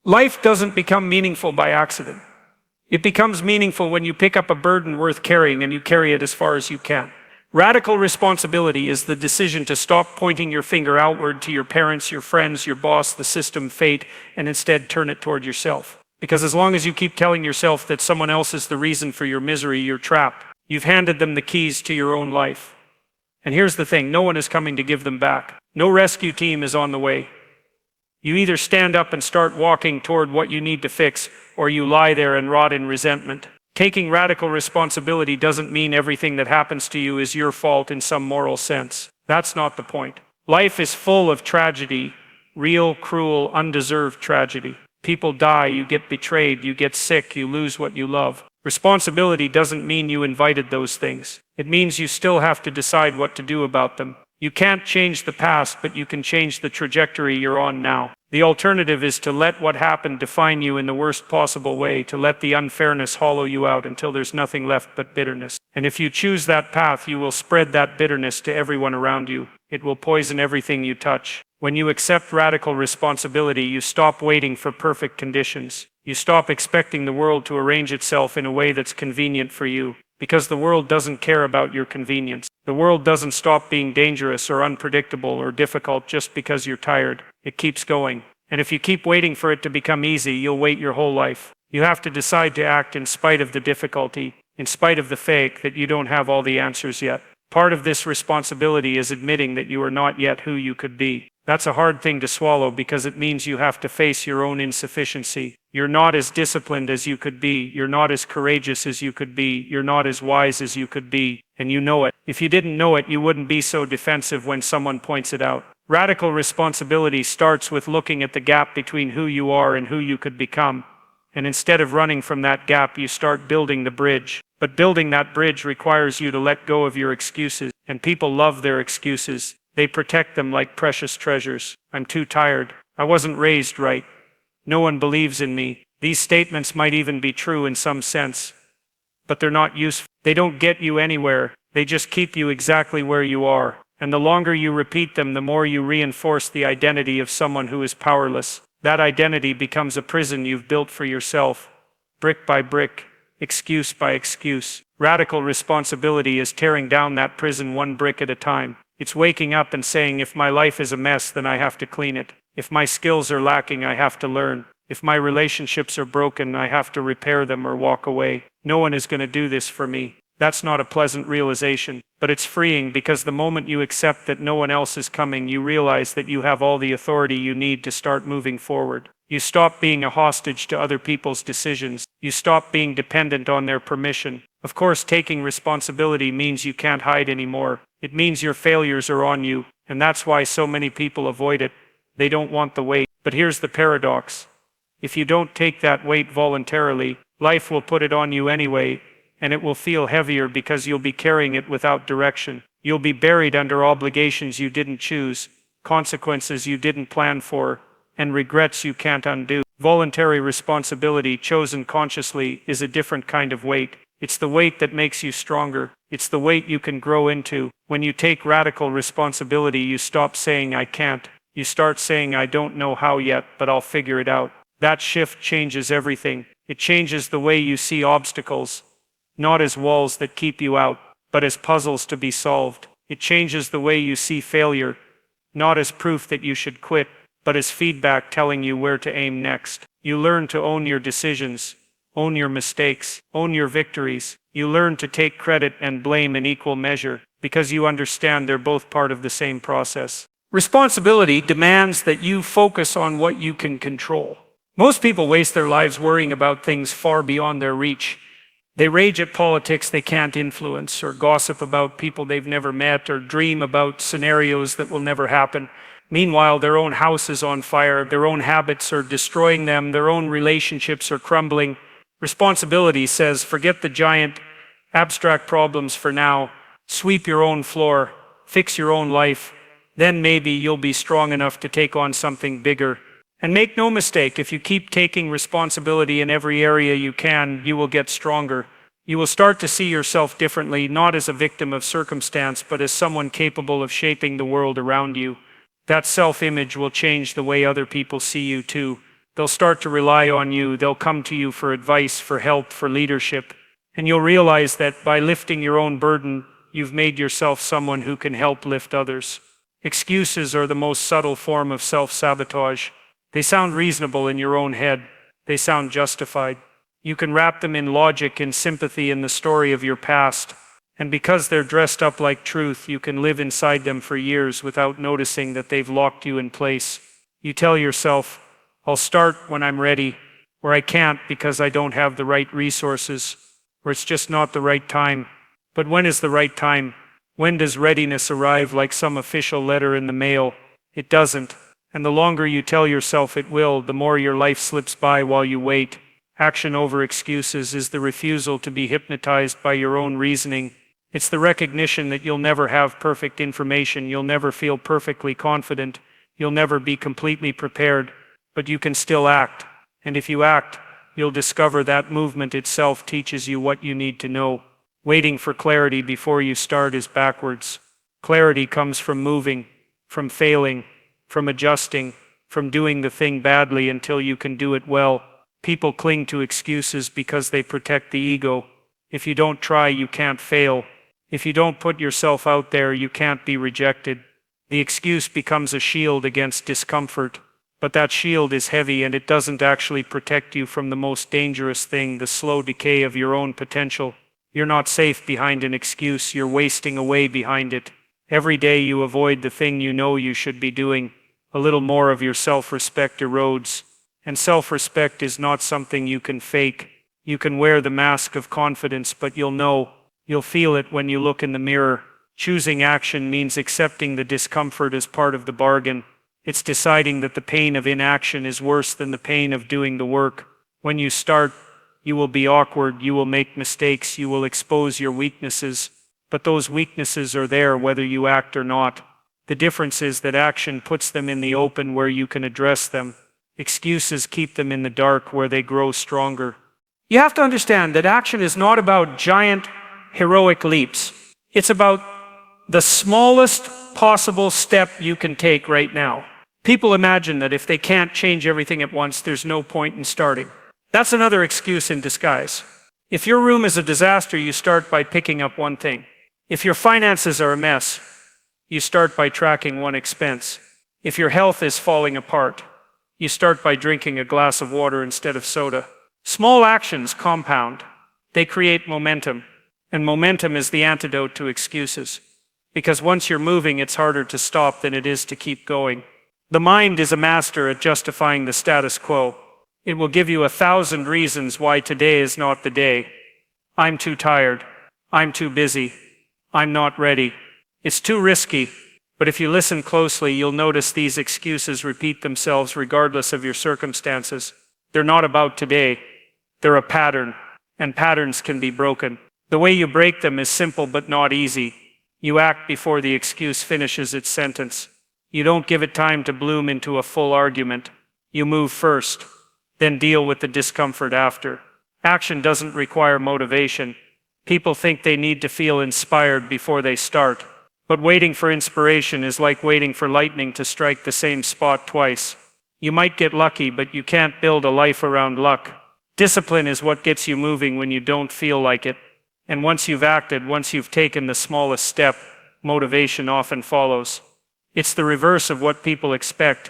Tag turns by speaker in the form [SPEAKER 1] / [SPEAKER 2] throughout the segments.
[SPEAKER 1] Life doesn't become meaningful by accident. It becomes meaningful when you pick up a burden worth carrying and you carry it as far as you can. Radical responsibility is the decision to stop pointing your finger outward to your parents, your friends, your boss, the system, fate, and instead turn it toward yourself. Because as long as you keep telling yourself that someone else is the reason for your misery, you're trapped. You've handed them the keys to your own life. And here's the thing, no one is coming to give them back. No rescue team is on the way. You either stand up and start walking toward what you need to fix, or you lie there and rot in resentment. Taking radical responsibility doesn't mean everything that happens to you is your fault in some moral sense. That's not the point. Life is full of tragedy, real, cruel, undeserved tragedy. People die, you get betrayed, you get sick, you lose what you love. Responsibility doesn't mean you invited those things. It means you still have to decide what to do about them. You can't change the past, but you can change the trajectory you're on now. The alternative is to let what happened define you in the worst possible way, to let the unfairness hollow you out until there's nothing left but bitterness. And if you choose that path, you will spread that bitterness to everyone around you. It will poison everything you touch. When you accept radical responsibility, you stop waiting for perfect conditions. You stop expecting the world to arrange itself in a way that's convenient for you. Because the world doesn't care about your convenience. The world doesn't stop being dangerous or unpredictable or difficult just because you're tired. It keeps going. And if you keep waiting for it to become easy, you'll wait your whole life. You have to decide to act in spite of the difficulty, in spite of the fake that you don't have all the answers yet. Part of this responsibility is admitting that you are not yet who you could be. That's a hard thing to swallow because it means you have to face your own insufficiency. You're not as disciplined as you could be. You're not as courageous as you could be. You're not as wise as you could be. And you know it. If you didn't know it, you wouldn't be so defensive when someone points it out. Radical responsibility starts with looking at the gap between who you are and who you could become. And instead of running from that gap, you start building the bridge. But building that bridge requires you to let go of your excuses. And people love their excuses. They protect them like precious treasures. I'm too tired. I wasn't raised right. No one believes in me. These statements might even be true in some sense, but they're not useful. They don't get you anywhere. They just keep you exactly where you are. And the longer you repeat them, the more you reinforce the identity of someone who is powerless. That identity becomes a prison you've built for yourself, brick by brick, excuse by excuse. Radical responsibility is tearing down that prison one brick at a time. It's waking up and saying, if my life is a mess, then I have to clean it. If my skills are lacking, I have to learn. If my relationships are broken, I have to repair them or walk away. No one is going to do this for me. That's not a pleasant realization, but it's freeing because the moment you accept that no one else is coming, you realize that you have all the authority you need to start moving forward. You stop being a hostage to other people's decisions. You stop being dependent on their permission. Of course, taking responsibility means you can't hide anymore. It means your failures are on you, and that's why so many people avoid it. They don't want the weight. But here's the paradox. If you don't take that weight voluntarily, life will put it on you anyway, and it will feel heavier because you'll be carrying it without direction. You'll be buried under obligations you didn't choose, consequences you didn't plan for, and regrets you can't undo. Voluntary responsibility chosen consciously is a different kind of weight. It's the weight that makes you stronger. It's the weight you can grow into. When you take radical responsibility, you stop saying, I can't. You start saying, I don't know how yet, but I'll figure it out. That shift changes everything. It changes the way you see obstacles, not as walls that keep you out, but as puzzles to be solved. It changes the way you see failure, not as proof that you should quit, but as feedback telling you where to aim next. You learn to own your decisions, own your mistakes, own your victories. You learn to take credit and blame in equal measure, because you understand they're both part of the same process. Responsibility demands that you focus on what you can control. Most people waste their lives worrying about things far beyond their reach. They rage at politics they can't influence, or gossip about people they've never met, or dream about scenarios that will never happen. Meanwhile, their own house is on fire, their own habits are destroying them, their own relationships are crumbling. Responsibility says, forget the giant, abstract problems for now, sweep your own floor, fix your own life, then maybe you'll be strong enough to take on something bigger. And make no mistake, if you keep taking responsibility in every area you can, you will get stronger. You will start to see yourself differently, not as a victim of circumstance, but as someone capable of shaping the world around you. That self-image will change the way other people see you too. They'll start to rely on you. They'll come to you for advice, for help, for leadership. And you'll realize that by lifting your own burden, you've made yourself someone who can help lift others. Excuses are the most subtle form of self-sabotage. They sound reasonable in your own head. They sound justified. You can wrap them in logic and sympathy in the story of your past. And because they're dressed up like truth, you can live inside them for years without noticing that they've locked you in place. You tell yourself, I'll start when I'm ready, or I can't because I don't have the right resources, or it's just not the right time. But when is the right time? When does readiness arrive like some official letter in the mail? It doesn't. And the longer you tell yourself it will, the more your life slips by while you wait. Action over excuses is the refusal to be hypnotized by your own reasoning. It's the recognition that you'll never have perfect information, you'll never feel perfectly confident, you'll never be completely prepared, but you can still act. And if you act, you'll discover that movement itself teaches you what you need to know. Waiting for clarity before you start is backwards. Clarity comes from moving, from failing, from adjusting, from doing the thing badly until you can do it well. People cling to excuses because they protect the ego. If you don't try, you can't fail. If you don't put yourself out there, you can't be rejected. The excuse becomes a shield against discomfort, but that shield is heavy and it doesn't actually protect you from the most dangerous thing, the slow decay of your own potential. You're not safe behind an excuse, you're wasting away behind it. Every day you avoid the thing you know you should be doing, a little more of your self-respect erodes. And self-respect is not something you can fake. You can wear the mask of confidence, but you'll feel it when you look in the mirror. Choosing action means accepting the discomfort as part of the bargain. It's deciding that the pain of inaction is worse than the pain of doing the work. When you start, you will be awkward, you will make mistakes, you will expose your weaknesses, but those weaknesses are there whether you act or not. The difference is that action puts them in the open where you can address them. Excuses keep them in the dark where they grow stronger. You have to understand that action is not about giant, heroic leaps. It's about the smallest possible step you can take right now. People imagine that if they can't change everything at once, there's no point in starting. That's another excuse in disguise. If your room is a disaster, you start by picking up one thing. If your finances are a mess, you start by tracking one expense. If your health is falling apart, you start by drinking a glass of water instead of soda. Small actions compound. They create momentum. And momentum is the antidote to excuses. Because once you're moving, it's harder to stop than it is to keep going. The mind is a master at justifying the status quo. It will give you 1,000 reasons why today is not the day. I'm too tired. I'm too busy. I'm not ready. It's too risky. But if you listen closely, you'll notice these excuses repeat themselves regardless of your circumstances. They're not about today. They're a pattern, and patterns can be broken. The way you break them is simple but not easy. You act before the excuse finishes its sentence. You don't give it time to bloom into a full argument. You move first, then deal with the discomfort after. Action doesn't require motivation. People think they need to feel inspired before they start. But waiting for inspiration is like waiting for lightning to strike the same spot twice. You might get lucky, but you can't build a life around luck. Discipline is what gets you moving when you don't feel like it. And once you've acted, once you've taken the smallest step, motivation often follows. It's the reverse of what people expect.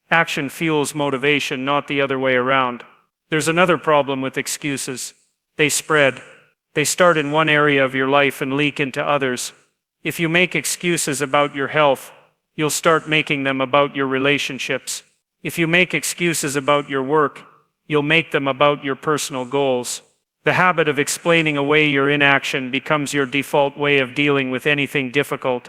[SPEAKER 1] Action fuels motivation, not the other way around. There's another problem with excuses. They spread. They start in one area of your life and leak into others. If you make excuses about your health, you'll start making them about your relationships. If you make excuses about your work, you'll make them about your personal goals. The habit of explaining away your inaction becomes your default way of dealing with anything difficult.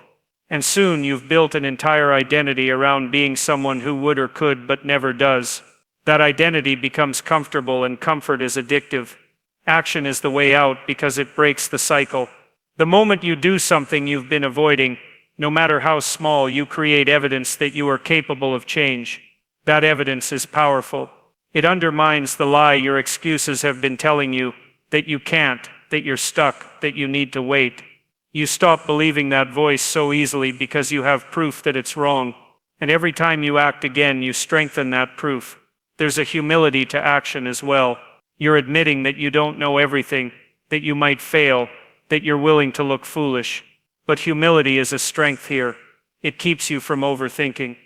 [SPEAKER 1] And soon you've built an entire identity around being someone who would or could but never does. That identity becomes comfortable, and comfort is addictive. Action is the way out because it breaks the cycle. The moment you do something you've been avoiding, no matter how small, you create evidence that you are capable of change. That evidence is powerful. It undermines the lie your excuses have been telling you, that you can't, that you're stuck, that you need to wait. You stop believing that voice so easily because you have proof that it's wrong. And every time you act again, you strengthen that proof. there's a humility to action as well. You're admitting that you don't know everything, that you might fail, that you're willing to look foolish. But humility is a strength here. It keeps you from overthinking.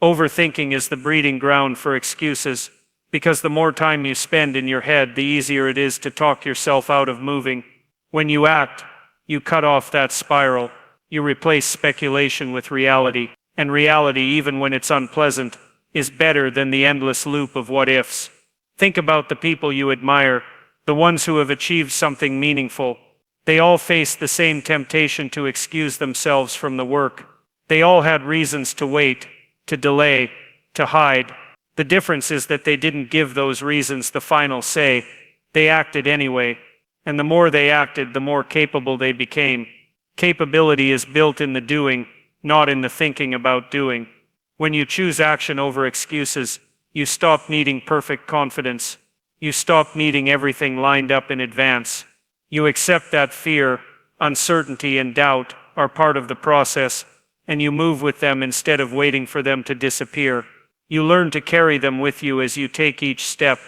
[SPEAKER 1] Overthinking is the breeding ground for excuses, because the more time you spend in your head, the easier it is to talk yourself out of moving. When you act, you cut off that spiral. You replace speculation with reality. And reality, even when it's unpleasant, is better than the endless loop of what-ifs. Think about the people you admire, the ones who have achieved something meaningful. They all faced the same temptation to excuse themselves from the work. They all had reasons to wait, to delay, to hide. The difference is that they didn't give those reasons the final say. They acted anyway. And the more they acted, the more capable they became. Capability is built in the doing, not in the thinking about doing. When you choose action over excuses, you stop needing perfect confidence. You stop needing everything lined up in advance. You accept that fear, uncertainty, and doubt are part of the process, and you move with them instead of waiting for them to disappear. You learn to carry them with you as you take each step.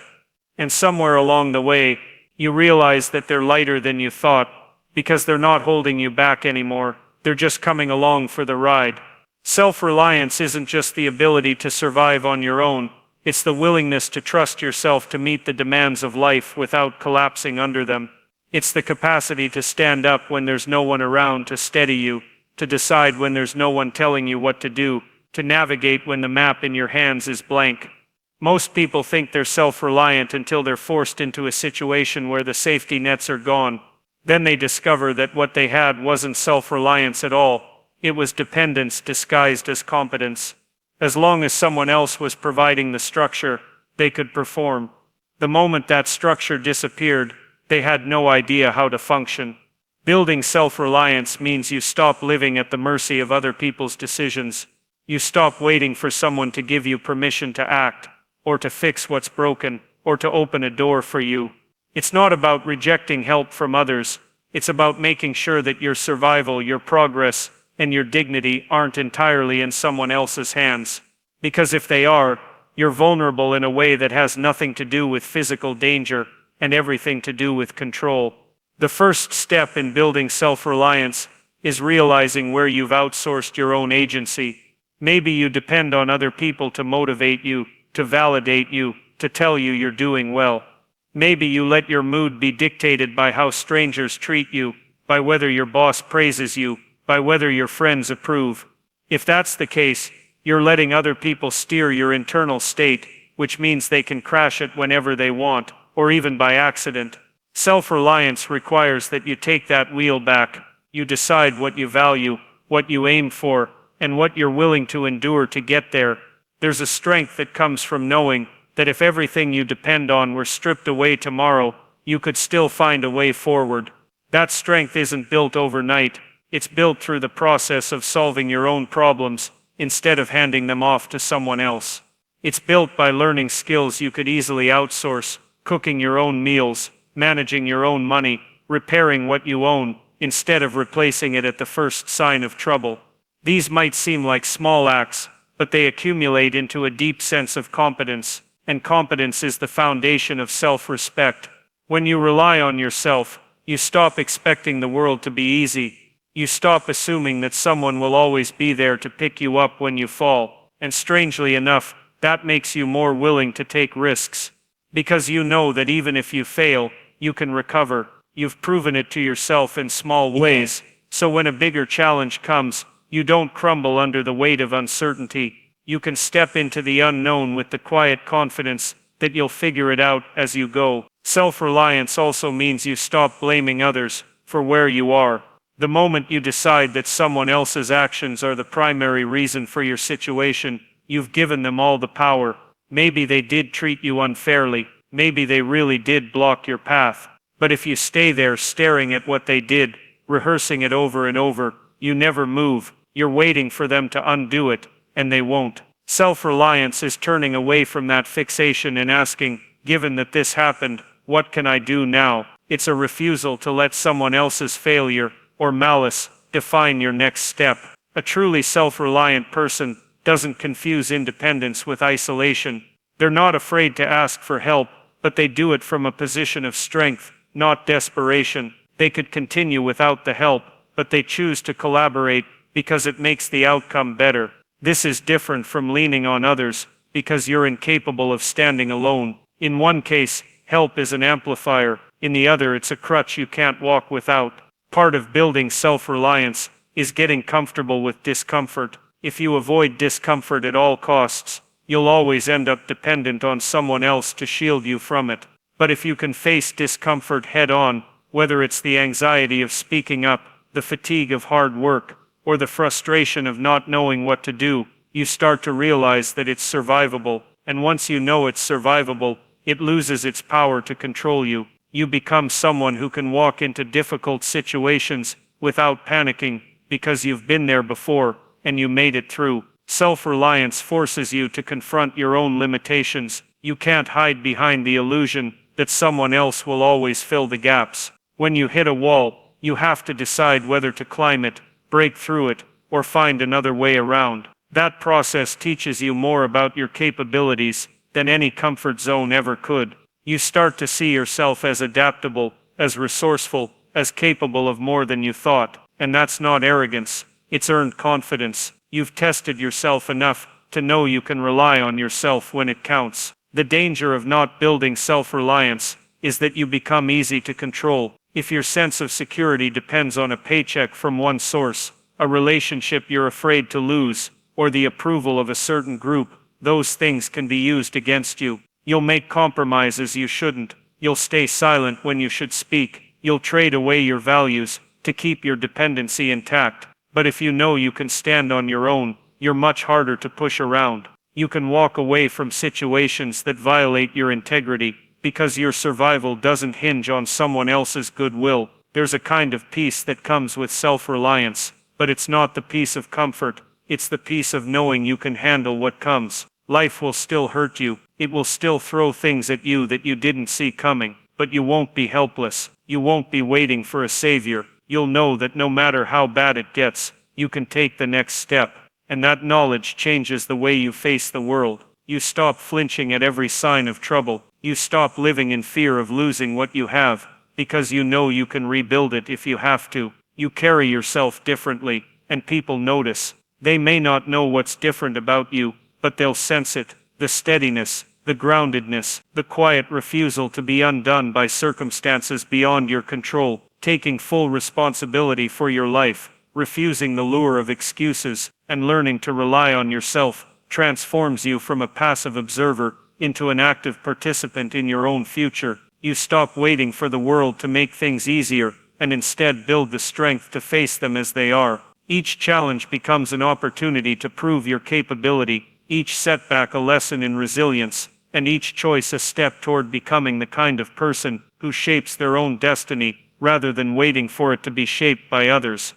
[SPEAKER 1] And somewhere along the way, you realize that they're lighter than you thought, because they're not holding you back anymore. They're just coming along for the ride. Self-reliance isn't just the ability to survive on your own. It's the willingness to trust yourself to meet the demands of life without collapsing under them. It's the capacity to stand up when there's no one around to steady you, to decide when there's no one telling you what to do, to navigate when the map in your hands is blank. Most people think they're self-reliant until they're forced into a situation where the safety nets are gone. Then they discover that what they had wasn't self-reliance at all. It was dependence disguised as competence. As long as someone else was providing the structure, they could perform. The moment that structure disappeared, they had no idea how to function. Building self-reliance means you stop living at the mercy of other people's decisions. You stop waiting for someone to give you permission to act, or to fix what's broken, or to open a door for you. It's not about rejecting help from others. It's about making sure that your survival, your progress, and your dignity aren't entirely in someone else's hands. Because if they are, you're vulnerable in a way that has nothing to do with physical danger and everything to do with control. The first step in building self-reliance is realizing where you've outsourced your own agency. Maybe you depend on other people to motivate you, to validate you, to tell you you're doing well. Maybe you let your mood be dictated by how strangers treat you, by whether your boss praises you, by whether your friends approve. If that's the case, you're letting other people steer your internal state, which means they can crash it whenever they want, or even by accident. Self-reliance requires that you take that wheel back. You decide what you value, what you aim for, and what you're willing to endure to get there. There's a strength that comes from knowing that if everything you depend on were stripped away tomorrow, you could still find a way forward. That strength isn't built overnight. It's built through the process of solving your own problems, instead of handing them off to someone else. It's built by learning skills you could easily outsource, cooking your own meals, managing your own money, repairing what you own, instead of replacing it at the first sign of trouble. These might seem like small acts, but they accumulate into a deep sense of competence, and competence is the foundation of self-respect. When you rely on yourself, you stop expecting the world to be easy. You stop assuming that someone will always be there to pick you up when you fall, and strangely enough, that makes you more willing to take risks. Because you know that even if you fail, you can recover. You've proven it to yourself in small ways, so when a bigger challenge comes, you don't crumble under the weight of uncertainty. You can step into the unknown with the quiet confidence that you'll figure it out as you go. Self-reliance also means you stop blaming others for where you are. The moment you decide that someone else's actions are the primary reason for your situation, you've given them all the power. Maybe they did treat you unfairly. Maybe they really did block your path. But if you stay there staring at what they did, rehearsing it over and over, you never move. You're waiting for them to undo it, and they won't. Self-reliance is turning away from that fixation and asking, given that this happened, what can I do now? It's a refusal to let someone else's failure or malice define your next step. A truly self-reliant person doesn't confuse independence with isolation. They're not afraid to ask for help, but they do it from a position of strength, not desperation. They could continue without the help, but they choose to collaborate because it makes the outcome better. This is different from leaning on others, because you're incapable of standing alone. In one case, help is an amplifier. In the other, it's a crutch you can't walk without. Part of building self-reliance is getting comfortable with discomfort. If you avoid discomfort at all costs, you'll always end up dependent on someone else to shield you from it. But if you can face discomfort head-on, whether it's the anxiety of speaking up, the fatigue of hard work, or the frustration of not knowing what to do, you start to realize that it's survivable. And once you know it's survivable, it loses its power to control you. You become someone who can walk into difficult situations without panicking, because you've been there before, and you made it through. Self-reliance forces you to confront your own limitations. You can't hide behind the illusion that someone else will always fill the gaps. When you hit a wall, you have to decide whether to climb it, break through it, or find another way around. That process teaches you more about your capabilities than any comfort zone ever could. You start to see yourself as adaptable, as resourceful, as capable of more than you thought. And that's not arrogance, it's earned confidence. You've tested yourself enough to know you can rely on yourself when it counts. The danger of not building self-reliance is that you become easy to control. If your sense of security depends on a paycheck from one source, a relationship you're afraid to lose, or the approval of a certain group, those things can be used against you. You'll make compromises you shouldn't. You'll stay silent when you should speak. You'll trade away your values to keep your dependency intact. But if you know you can stand on your own, you're much harder to push around. You can walk away from situations that violate your integrity, because your survival doesn't hinge on someone else's goodwill. There's a kind of peace that comes with self-reliance, but it's not the peace of comfort. It's the peace of knowing you can handle what comes. Life will still hurt you. It will still throw things at you that you didn't see coming. But you won't be helpless. You won't be waiting for a savior. You'll know that no matter how bad it gets, you can take the next step. And that knowledge changes the way you face the world. You stop flinching at every sign of trouble. You stop living in fear of losing what you have, because you know you can rebuild it if you have to. You carry yourself differently, and people notice. They may not know what's different about you, but they'll sense it. The steadiness, the groundedness, the quiet refusal to be undone by circumstances beyond your control, taking full responsibility for your life, refusing the lure of excuses, and learning to rely on yourself, transforms you from a passive observer into an active participant in your own future. You stop waiting for the world to make things easier, and instead build the strength to face them as they are. Each challenge becomes an opportunity to prove your capability, each setback a lesson in resilience, and each choice a step toward becoming the kind of person who shapes their own destiny, rather than waiting for it to be shaped by others.